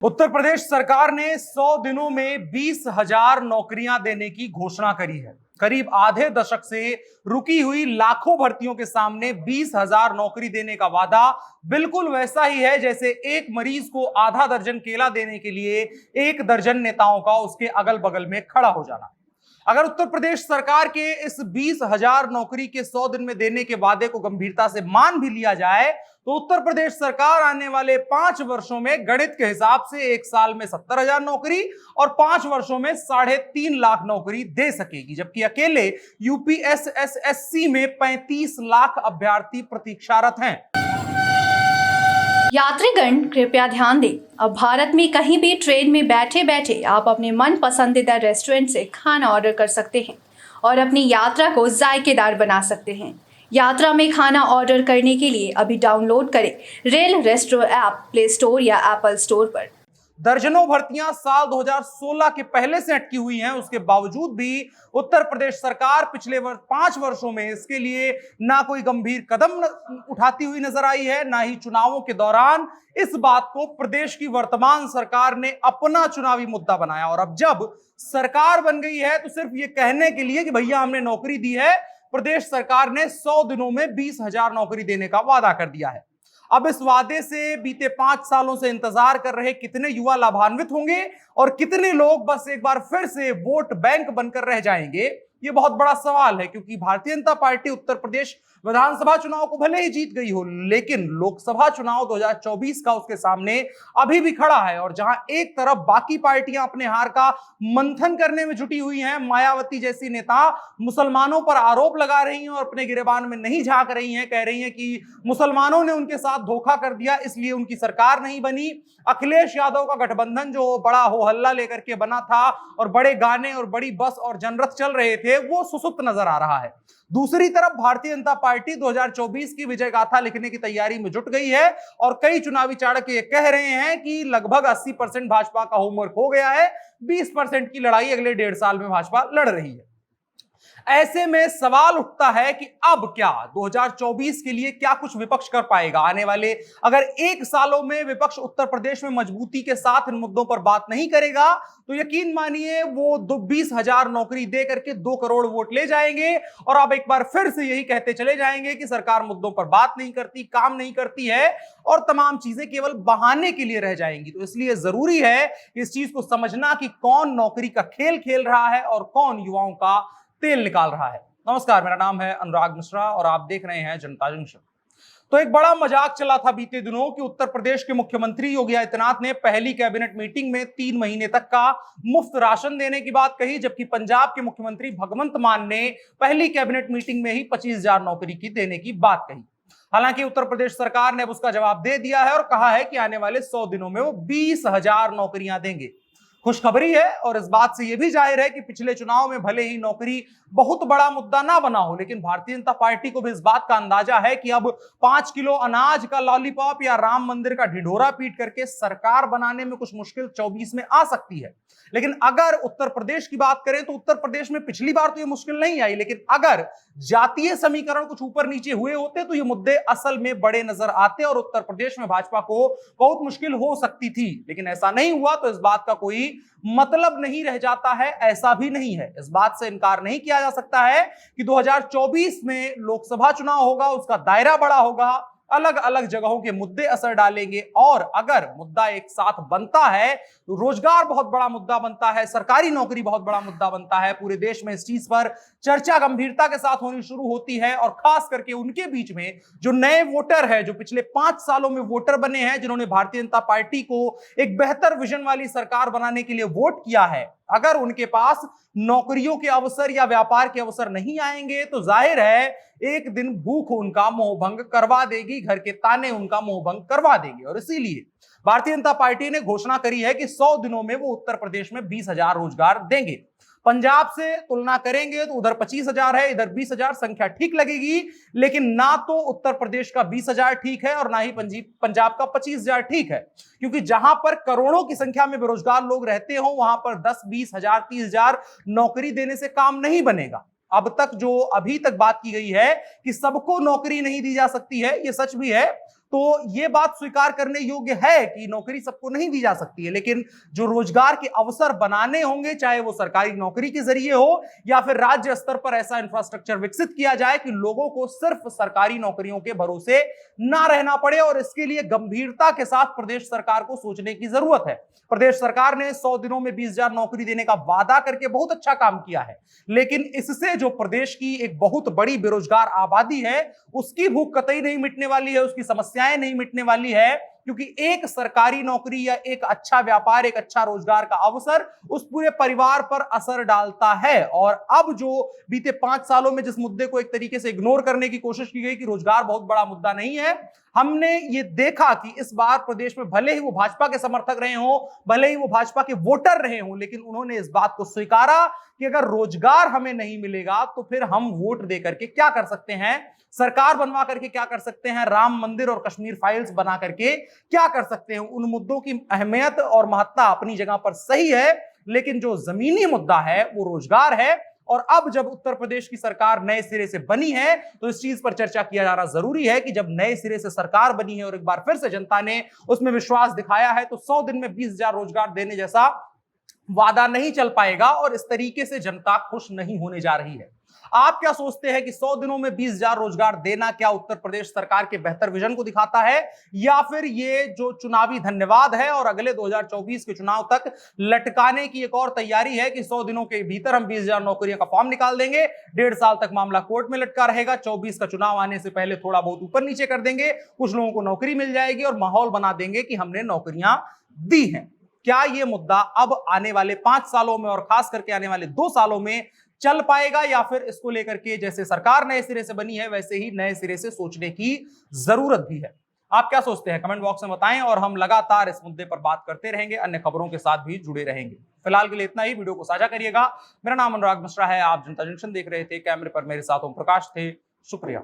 उत्तर प्रदेश सरकार ने 100 दिनों में 20,000 नौकरियां देने की घोषणा करी है। करीब आधे दशक से रुकी हुई लाखों भर्तियों के सामने 20,000 नौकरी देने का वादा बिल्कुल वैसा ही है जैसे एक मरीज को आधा दर्जन केला देने के लिए एक दर्जन नेताओं का उसके अगल बगल में खड़ा हो जाना। अगर उत्तर प्रदेश सरकार के इस 20,000 नौकरी के 100 दिन में देने के वादे को गंभीरता से मान भी लिया जाए तो उत्तर प्रदेश सरकार आने वाले 5 वर्षों में गणित के हिसाब से एक साल में 70,000 नौकरी और 5 वर्षों में 3.5 लाख नौकरी दे सकेगी, जबकि अकेले यूपीएसएसएससी में 35 लाख अभ्यर्थी प्रतीक्षारत हैं। यात्रीगण कृपया ध्यान दें, अब भारत में कहीं भी ट्रेन में बैठे बैठे आप अपने मन पसंदीदा रेस्टोरेंट से खाना ऑर्डर कर सकते हैं और अपनी यात्रा को जायकेदार बना सकते हैं। यात्रा में खाना ऑर्डर करने के लिए अभी डाउनलोड करें rail resto app play store या एप्पल स्टोर पर। दर्जनों भर्तियां साल 2016 के पहले से अटकी हुई हैं, उसके बावजूद भी उत्तर प्रदेश सरकार पिछले 5 वर्षों में इसके लिए ना कोई गंभीर कदम उठाती हुई नजर आई है, ना ही चुनावों के दौरान इस बात को प्रदेश की वर्तमान सरकार ने अपना चुनावी मुद्दा बनाया। और अब जब सरकार बन गई है तो सिर्फ ये कहने के लिए कि भैया हमने नौकरी दी है, प्रदेश सरकार ने 100 दिनों में 20,000 नौकरी देने का वादा कर दिया है। अब इस वादे से बीते 5 सालों से इंतजार कर रहे कितने युवा लाभान्वित होंगे और कितने लोग बस एक बार फिर से वोट बैंक बनकर रह जाएंगे, ये बहुत बड़ा सवाल है। क्योंकि भारतीय जनता पार्टी उत्तर प्रदेश विधानसभा चुनाव को भले ही जीत गई हो, लेकिन लोकसभा चुनाव 2024 का उसके सामने अभी भी खड़ा है। और जहां एक तरफ बाकी पार्टियां अपने हार का मंथन करने में जुटी हुई हैं, मायावती जैसी नेता मुसलमानों पर आरोप लगा रही हैं और अपने गिरेबान में नहीं झांक रही हैं, कह रही हैं कि मुसलमानों ने उनके साथ धोखा कर दिया इसलिए उनकी सरकार नहीं बनी। अखिलेश यादव का गठबंधन जो बड़ा हो हल्ला लेकर के बना था और बड़े गाने और बड़ी बस और जनरथ चल रहे थे, वो सुसुप्त नजर आ रहा है। दूसरी तरफ भारतीय जनता पार्टी 2024 की विजय गाथा लिखने की तैयारी में जुट गई है और कई चुनावी चाणक्य ये कह रहे हैं कि लगभग 80% भाजपा का होमवर्क हो गया है, 20% की लड़ाई अगले 1.5 साल में भाजपा लड़ रही है। ऐसे में सवाल उठता है कि अब क्या 2024 के लिए क्या कुछ विपक्ष कर पाएगा। आने वाले अगर 1 सालों में विपक्ष उत्तर प्रदेश में मजबूती के साथ इन मुद्दों पर बात नहीं करेगा तो यकीन मानिए वो 20,000 नौकरी दे करके 2 करोड़ वोट ले जाएंगे और अब एक बार फिर से यही कहते चले जाएंगे कि सरकार मुद्दों पर बात नहीं करती, काम नहीं करती है और तमाम चीजें केवल बहाने के लिए रह जाएंगी। तो इसलिए जरूरी है इस चीज को समझना कि कौन नौकरी का खेल खेल रहा है और कौन युवाओं का तेल निकाल रहा है। नमस्कार, मेरा नाम है अनुराग मिश्रा और आप देख रहे हैं जनता जंक्शन। तो एक बड़ा मजाक चला था बीते दिनों कि उत्तर प्रदेश के मुख्यमंत्री योगी आदित्यनाथ ने पहली कैबिनेट मीटिंग में 3 महीने तक का मुफ्त राशन देने की बात कही, जबकि पंजाब के मुख्यमंत्री भगवंत मान ने पहली कैबिनेट मीटिंग में ही 25,000 नौकरी की देने की बात कही। हालांकि उत्तर प्रदेश सरकार ने अब उसका जवाब दे दिया है और कहा है कि आने वाले 100 दिनों में वो 20,000 नौकरियां देंगे। खुशखबरी है और इस बात से यह भी जाहिर है कि पिछले चुनाव में भले ही नौकरी बहुत बड़ा मुद्दा ना बना हो, लेकिन भारतीय जनता पार्टी को भी इस बात का अंदाजा है कि अब 5 किलो अनाज का लॉलीपॉप या राम मंदिर का ढिढोरा पीट करके सरकार बनाने में कुछ मुश्किल 24 में आ सकती है। लेकिन अगर उत्तर प्रदेश की बात करें तो उत्तर प्रदेश में पिछली बार तो ये मुश्किल नहीं आई, लेकिन अगर जातीय समीकरण कुछ ऊपर नीचे हुए होते तो ये मुद्दे असल में बड़े नजर आते और उत्तर प्रदेश में भाजपा को बहुत मुश्किल हो सकती थी। लेकिन ऐसा नहीं हुआ तो इस बात का कोई मतलब नहीं रह जाता है, ऐसा भी नहीं है। इस बात से इनकार नहीं किया जा सकता है कि 2024 में लोकसभा चुनाव होगा, उसका दायरा बड़ा होगा, अलग अलग जगहों के मुद्दे असर डालेंगे और अगर मुद्दा एक साथ बनता है तो रोजगार बहुत बड़ा मुद्दा बनता है, सरकारी नौकरी बहुत बड़ा मुद्दा बनता है। पूरे देश में इस चीज पर चर्चा गंभीरता के साथ होनी शुरू होती है और खास करके उनके बीच में जो नए वोटर है, जो पिछले 5 सालों में वोटर बने हैं, जिन्होंने भारतीय जनता पार्टी को एक बेहतर विजन वाली सरकार बनाने के लिए वोट किया है, अगर उनके पास नौकरियों के अवसर या व्यापार के अवसर नहीं आएंगे तो जाहिर है एक दिन भूख उनका मोहभंग करवा देगी, घर के ताने उनका मोहभंग करवा देंगे। और इसीलिए भारतीय जनता पार्टी ने घोषणा करी है कि 100 दिनों में वो उत्तर प्रदेश में 20,000 रोजगार देंगे। पंजाब से तुलना करेंगे तो उधर 25,000 है, इधर 20,000, संख्या ठीक लगेगी, लेकिन ना तो उत्तर प्रदेश का 20,000 ठीक है और ना ही पंजाब का 25,000 ठीक है। क्योंकि जहां पर करोड़ों की संख्या में बेरोजगार लोग रहते हो वहां पर 10, 20,000, 30,000 नौकरी देने से काम नहीं बनेगा। अब तक जो अभी तक बात की गई है कि सबको नौकरी नहीं दी जा सकती है, यह सच भी है। तो ये बात स्वीकार करने योग्य है कि नौकरी सबको नहीं दी जा सकती है, लेकिन जो रोजगार के अवसर बनाने होंगे, चाहे वो सरकारी नौकरी के जरिए हो या फिर राज्य स्तर पर ऐसा इंफ्रास्ट्रक्चर विकसित किया जाए कि लोगों को सिर्फ सरकारी नौकरियों के भरोसे ना रहना पड़े, और इसके लिए गंभीरता के साथ प्रदेश सरकार को सोचने की जरूरत है। प्रदेश सरकार ने 100 दिनों में 20,000 नौकरी देने का वादा करके बहुत अच्छा काम किया है, लेकिन इससे जो प्रदेश की एक बहुत बड़ी बेरोजगार आबादी है उसकी भूख कतई नहीं मिटने वाली है, उसकी समस्याएं नहीं मिटने वाली है, क्योंकि एक सरकारी नौकरी या एक अच्छा व्यापार, एक अच्छा रोजगार का अवसर उस पूरे परिवार पर असर डालता है। और अब जो बीते 5 सालों में जिस मुद्दे को एक तरीके से इग्नोर करने की कोशिश की गई कि रोजगार बहुत बड़ा मुद्दा नहीं है, हमने ये देखा कि इस बार प्रदेश में भले ही वो भाजपा के समर्थक रहे हों, भले ही वो भाजपा के वोटर रहे हों, लेकिन उन्होंने इस बात को स्वीकारा कि अगर रोजगार हमें नहीं मिलेगा तो फिर हम वोट दे करके क्या कर सकते हैं, सरकार बनवा करके क्या कर सकते हैं, राम मंदिर और कश्मीर फाइल्स बना करके क्या कर सकते हैं। उन मुद्दों की अहमियत और महत्ता अपनी जगह पर सही है, लेकिन जो जमीनी मुद्दा है वो रोजगार है। और अब जब उत्तर प्रदेश की सरकार नए सिरे से बनी है तो इस चीज पर चर्चा किया जाना जरूरी है कि जब नए सिरे से सरकार बनी है और एक बार फिर से जनता ने उसमें विश्वास दिखाया है, तो 100 दिन में 20,000 रोजगार देने जैसा वादा नहीं चल पाएगा और इस तरीके से जनता खुश नहीं होने जा रही है। आप क्या सोचते हैं कि 100 दिनों में 20,000 रोजगार देना क्या उत्तर प्रदेश सरकार के बेहतर विजन को दिखाता है, या फिर ये जो चुनावी धन्यवाद है और अगले 2024 के चुनाव तक लटकाने की एक और तैयारी है कि 100 दिनों के भीतर हम 20,000 नौकरियों का फॉर्म निकाल देंगे, 1.5 साल तक मामला कोर्ट में लटका रहेगा, 24 का चुनाव आने से पहले थोड़ा बहुत ऊपर नीचे कर देंगे, कुछ लोगों को नौकरी मिल जाएगी और माहौल बना देंगे कि हमने नौकरियां दी हैं। क्या यह मुद्दा अब आने वाले 5 सालों में और खास करके आने वाले 2 सालों में चल पाएगा, या फिर इसको लेकर के जैसे सरकार नए सिरे से बनी है वैसे ही नए सिरे से सोचने की जरूरत भी है? आप क्या सोचते हैं कमेंट बॉक्स में बताएं, और हम लगातार इस मुद्दे पर बात करते रहेंगे, अन्य खबरों के साथ भी जुड़े रहेंगे। फिलहाल के लिए इतना ही, वीडियो को साझा करिएगा। मेरा नाम अनुराग मिश्रा है, आप जनता जंक्शन देख रहे थे, कैमरे पर मेरे साथ ओम प्रकाश थे। शुक्रिया।